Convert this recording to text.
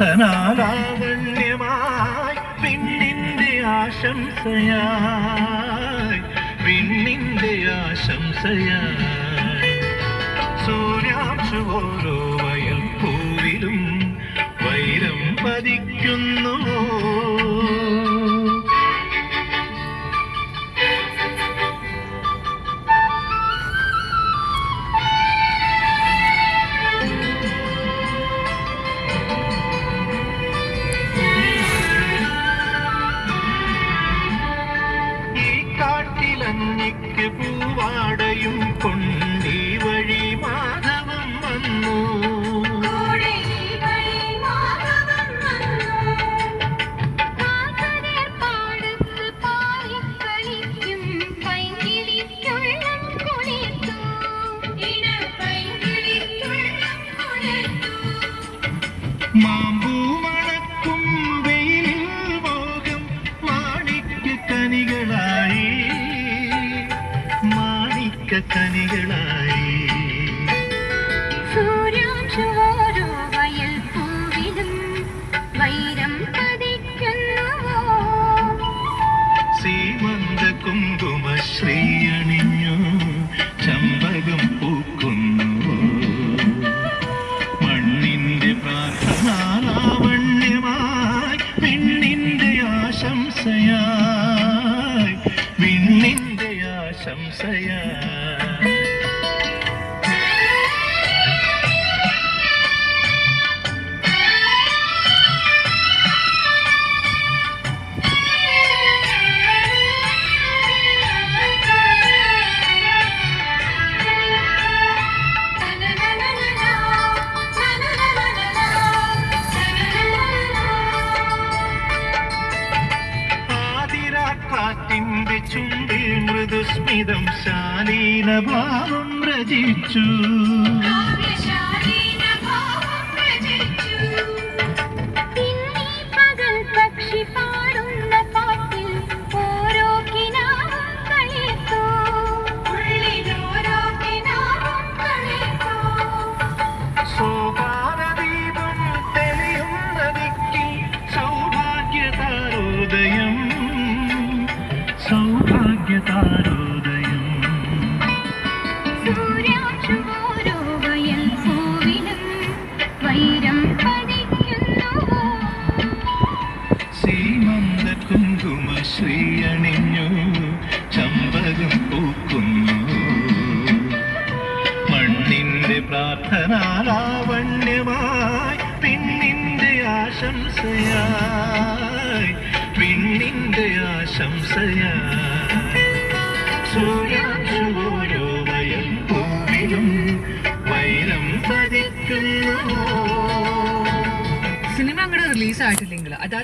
പ്രാർത്ഥനാലാവണ്യമായി പിന്നിന്റെ ആശംസയായി പിന്നിന്റെ ആശംസയായി സൂര്യാംശു ഓരോ വയൽ പൂവിലും വൈരം പതിക്കുന്നു ിക്ക് പൂവാടയും കൊണ്ടീ വഴി മാധവം വന്നു മാമ്പൂ മണക്കും വെയിലിൽ മോഹം മാണിക്യക്കനികളായി കനികളായി സൂര്യാംശോരോ വയൽ പൂവിലും വൈരം പതിക്കുന്നു സീമന്ത കുങ്കുമ ശ്രീയണിഞ്ഞു ചമ്പകം പൂക്കുന്നു മണ്ണിന്റെ പ്രാർത്ഥനാലാവണ്യമായി പിന്നിന്റെ ആശംസയായി പിന്നിന്റെ ആശംസയായി കാറ്റിന്റെ ചുണ്ടിൽ മൃദുസ്മിതം ശാലീനഭാവം രചിച്ചു പകൽ പക്ഷി പാടുന്ന പാട്ടിൽ ഓരോ കിനാവും കളിത്തു ഉള്ളിലോരോ കിനാവും കളിത്തു സോപാനദീപം തെളിയുന്ന ദിക്കിൽ സൗഭാഗ്യതാരോദയം സൗഭാഗ്യതാരോദയം സൂര്യാംശോരോ വയൽ പൂവിലും വൈരം പതിക്കുന്നു സീമന്ത കുങ്കുമ ശ്രീയണിഞ്ഞു ചമ്പകം പൂക്കുന്നു മണ്ണിന്റെ പ്രാർത്ഥനാലാവണ്യമായി പിന്നിന്റെ ആശംസയായി പിന്നിന്റെ ആശംസയായി സൂര്യാംശു ഓരോ വയൽ പൂവിലും വൈരം പതിക്കുന്നു സിനിമ അങ്ങോട്ട് റിലീസ് ആയിട്ടില്ലെങ്കിൽ